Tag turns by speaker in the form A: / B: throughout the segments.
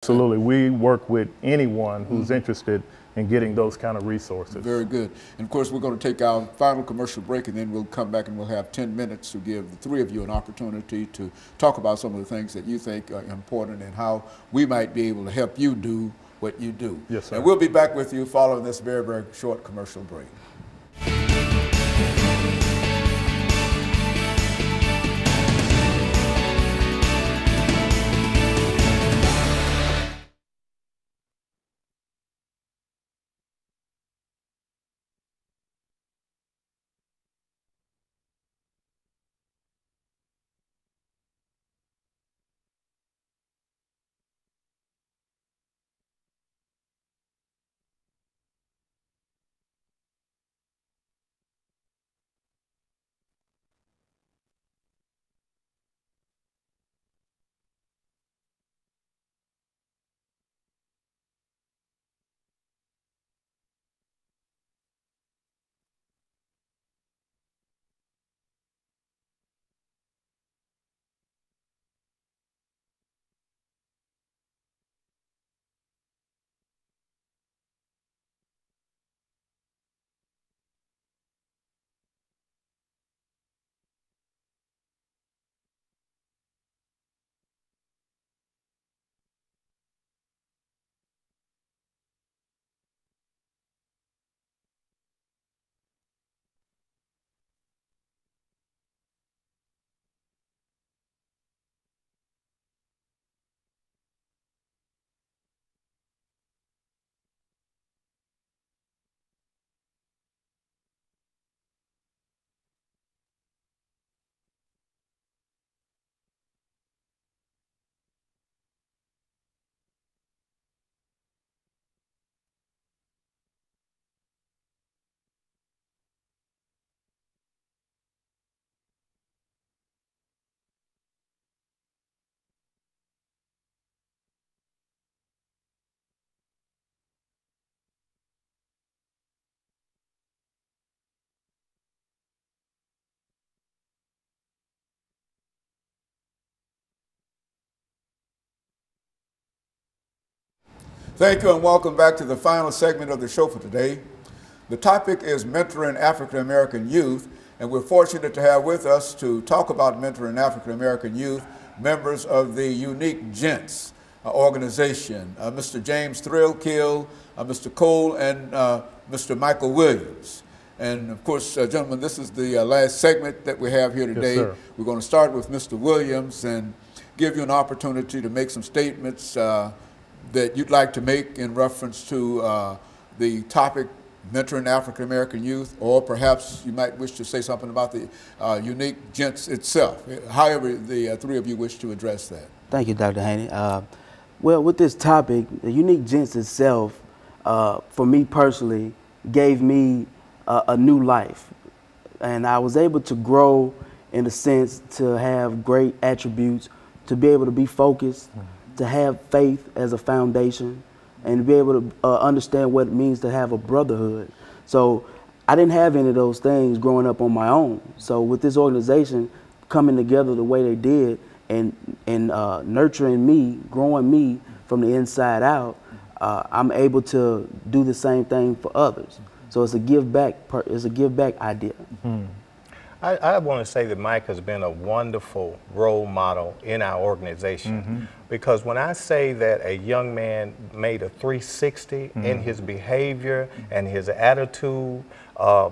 A: Absolutely. We work with anyone who's interested in getting those kind of resources.
B: Very good. And of course, we're going to take our final commercial break, and then we'll come back and we'll have 10 minutes to give the three of you an opportunity to talk about some of the things that you think are important and how we might be able to help you do what you do.
A: Yes, sir.
B: And we'll be back with you following this very, very short commercial break. Thank you and welcome back to the final segment of the show for today. The topic is mentoring African American youth, and we're fortunate to have with us to talk about mentoring African American youth members of the unique Gents organization, Mr. JThrealkill, Mr. Cole, and Mr. Michael Williams. And of course, gentlemen, this is the last segment that we have here today.
A: Yes,
B: we're going to start with Mr. Williams and give you an opportunity to make some statements that you'd like to make in reference to the topic, mentoring African American youth, or perhaps you might wish to say something about the unique Gents itself. However, the three of you wish to address that.
C: Thank you, Dr. Haney. Well, with this topic, the unique Gents itself, for me personally, gave me a new life. And I was able to grow in a sense to have great attributes, to be able to be focused, to have faith as a foundation, and to be able to understand what it means to have a brotherhood. So I didn't have any of those things growing up on my own. So with this organization coming together the way they did and nurturing me, growing me from the inside out, I'm able to do the same thing for others. So it's a give back idea.
D: I want to say that Mike has been a wonderful role model in our organization, because when I say that a young man made a 360 in his behavior and his attitude,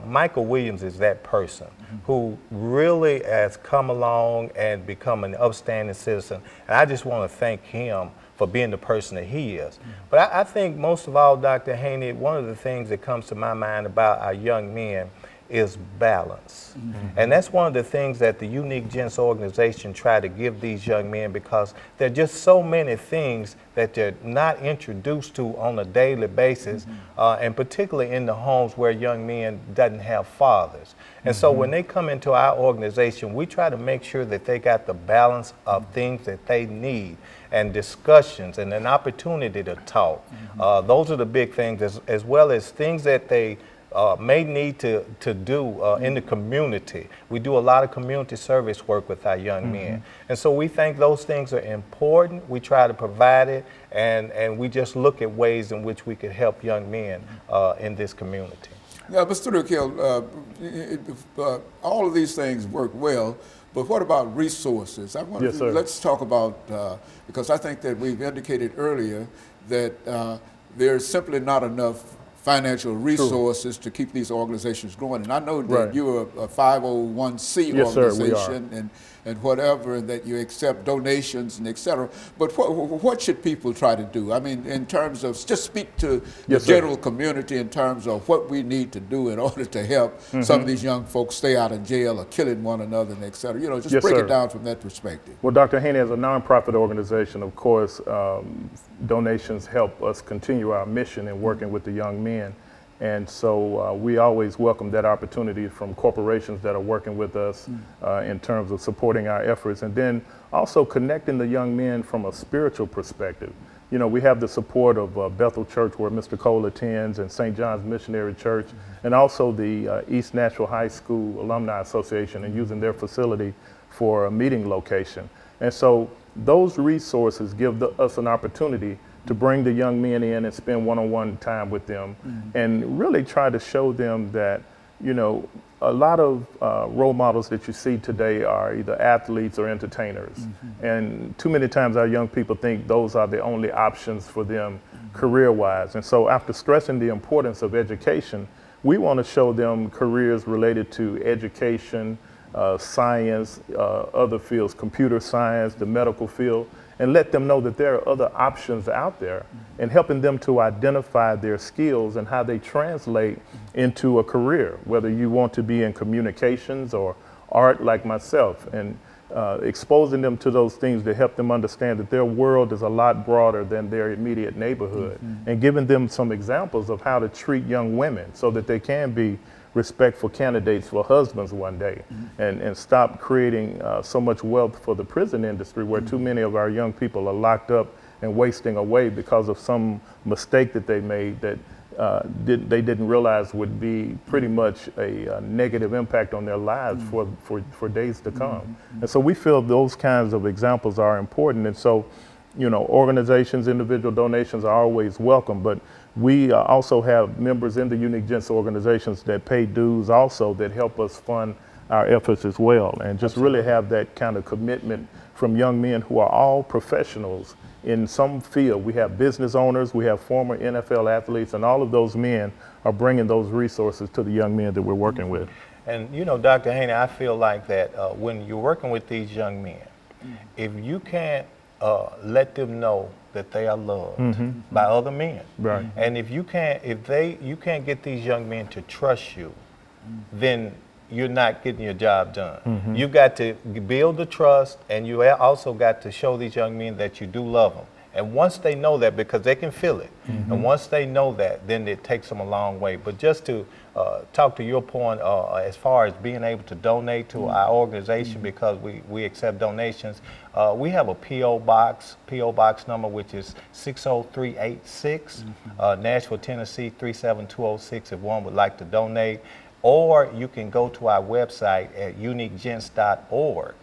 D: Michael Williams is that person who really has come along and become an upstanding citizen. And I just want to thank him for being the person that he is. But I think most of all, Dr. Haney, one of the things that comes to my mind about our young men is balance. And that's one of the things that the Unique Gents organization try to give these young men, because there are just so many things that they're not introduced to on a daily basis, and particularly in the homes where young men doesn't have fathers. And so when they come into our organization, we try to make sure that they got the balance of things that they need, and discussions and an opportunity to talk. Those are the big things, as well as things that they may need to do in the community. We do a lot of community service work with our young men. And so we think those things are important. We try to provide it, and we just look at ways in which we could help young men in this community.
B: Yeah, Mr. JThrealkill, all of these things work well, but what about resources? I want
A: Yes, sir.
B: Let's talk about, because I think that we've indicated earlier that there's simply not enough financial resources to keep these organizations going. And I know that you're a 501c
A: yes,
B: organization,
A: sir,
B: and whatever, and that you accept donations and et cetera. But what should people try to do? I mean, in terms of, just speak to the general community in terms of what we need to do in order to help some of these young folks stay out of jail or killing one another and et cetera. You know, just break it down from that perspective.
A: Well, Dr. Haney, as a nonprofit organization, of course, donations help us continue our mission in working with the young men. And so we always welcome that opportunity from corporations that are working with us in terms of supporting our efforts, and then also connecting the young men from a spiritual perspective. You know, we have the support of Bethel Church, where Mr. Cole attends, and St. John's Missionary Church, and also the East Nashville High School Alumni Association, and using their facility for a meeting location. And so those resources give us an opportunity to bring the young men in and spend one-on-one time with them, and really try to show them that, you know, a lot of role models that you see today are either athletes or entertainers. And too many times our young people think those are the only options for them career-wise. And so after stressing the importance of education, we want to show them careers related to education, science, other fields, computer science, the medical field, and let them know that there are other options out there, and helping them to identify their skills and how they translate into a career, whether you want to be in communications or art like myself, and exposing them to those things to help them understand that their world is a lot broader than their immediate neighborhood, and giving them some examples of how to treat young women so that they can be respectful candidates for husbands one day, and stop creating so much wealth for the prison industry, where too many of our young people are locked up and wasting away because of some mistake that they made that they didn't realize would be pretty much a negative impact on their lives for days to come. And so we feel those kinds of examples are important. And so, you know, organizations, individual donations are always welcome, but we also have members in the Unique Gents organizations that pay dues also, that help us fund our efforts as well, and just really have that kind of commitment from young men who are all professionals in some field. We have business owners, we have former NFL athletes, and all of those men are bringing those resources to the young men that we're working with.
D: And you know, Dr. Haney, I feel like that when you're working with these young men, if you can't let them know that they are loved by other men, and if you can't, you can't get these young men to trust you, then you're not getting your job done. You've got to build the trust, and you also got to show these young men that you do love them. And once they know that, because they can feel it, and once they know that, then it takes them a long way. But just to talk to your point, as far as being able to donate to our organization, because we accept donations, we have a P.O. box number, which is 60386, Nashville, Tennessee 37206, if one would like to donate. Or you can go to our website at uniquegents.org,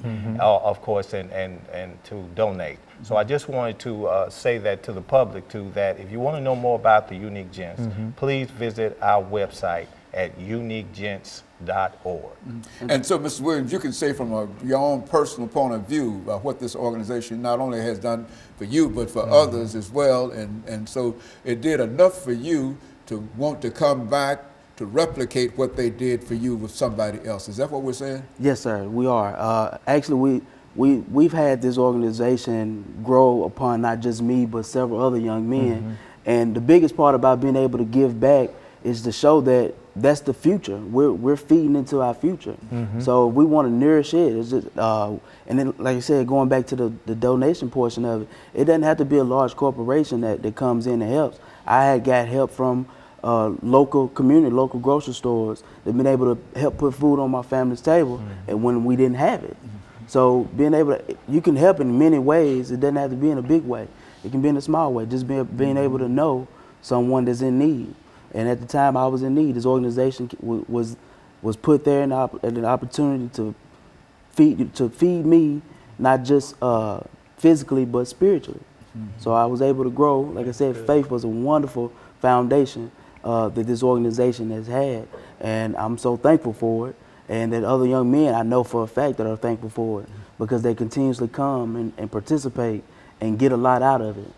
D: of course, and to donate. So I just wanted to say that to the public too, that if you want to know more about the Unique Gents, please visit our website at uniquegents.org.
B: And so, Mr. Williams, you can say from your own personal point of view what this organization not only has done for you, but for others as well. And so it did enough for you to want to come back to replicate what they did for you with somebody else. Is that what we're saying?
C: Yes, sir, we are. Actually, we've had this organization grow upon not just me, but several other young men. And the biggest part about being able to give back is to show that that's the future. We're feeding into our future. So we want to nourish it. It's just, and then, like I said, going back to the donation portion of it, it doesn't have to be a large corporation that comes in and helps. I had got help from local community, local grocery stores. They've been able to help put food on my family's table, and when we didn't have it. So being able to, you can help in many ways. It doesn't have to be in a big way. It can be in a small way. Just being able to know someone that's in need. And at the time I was in need. This organization was put there in an opportunity to feed me, not just physically but spiritually. So I was able to grow. Like I said, faith was a wonderful foundation that this organization has had, and I'm so thankful for it. And that other young men I know for a fact that are thankful for it, because they continuously come and participate and get a lot out of it.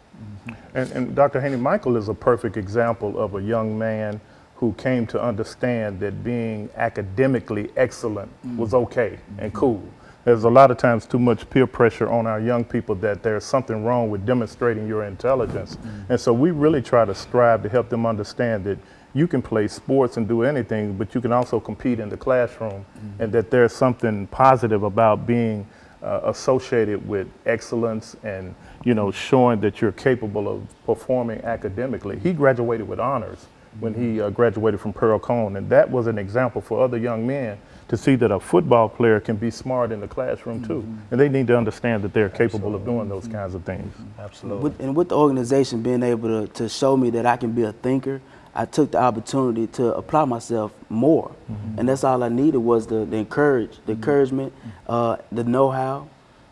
A: And Dr. Haney, Michael is a perfect example of a young man who came to understand that being academically excellent was okay and cool. There's a lot of times too much peer pressure on our young people that there's something wrong with demonstrating your intelligence. And so we really try to strive to help them understand that you can play sports and do anything, but you can also compete in the classroom, and that there's something positive about being associated with excellence and, you know, showing that you're capable of performing academically. He graduated with honors when he graduated from Pearl Cone, and that was an example for other young men to see that a football player can be smart in the classroom too, and they need to understand that they're capable of doing those kinds of things.
D: Absolutely.
C: And with the organization being able to show me that I can be a thinker, I took the opportunity to apply myself more, and that's all I needed was the encouragement, the know-how,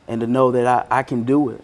C: and to know that I can do it.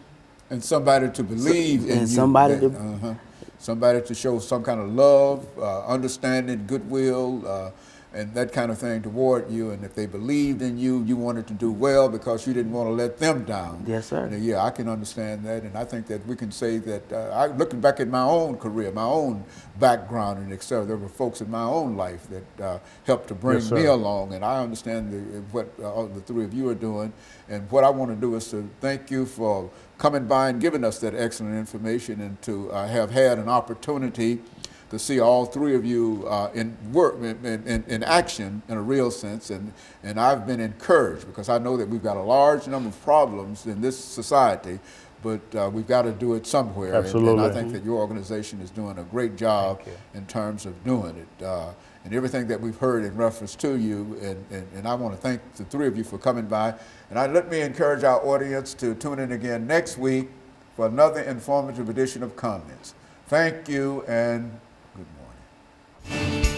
B: And somebody to believe in you.
C: Somebody
B: to show some kind of love, understanding, goodwill, and that kind of thing toward you. And if they believed in you, you wanted to do well because you didn't want to let them down.
C: Yes, sir.
B: And, yeah, I can understand that. And I think that we can say that, looking back at my own career, my own background and et cetera, there were folks in my own life that helped to bring me along. And I understand what the three of you are doing. And what I want to do is to thank you for coming by and giving us that excellent information, and to have had an opportunity to see all three of you in work, in action, in a real sense, and I've been encouraged because I know that we've got a large number of problems in this society, but we've got to do it somewhere.
A: Absolutely.
B: And I think that your organization is doing a great job in terms of doing it. And everything that we've heard in reference to you, and I want to thank the three of you for coming by. And let me encourage our audience to tune in again next week for another informative edition of Comments. Thank you and good morning.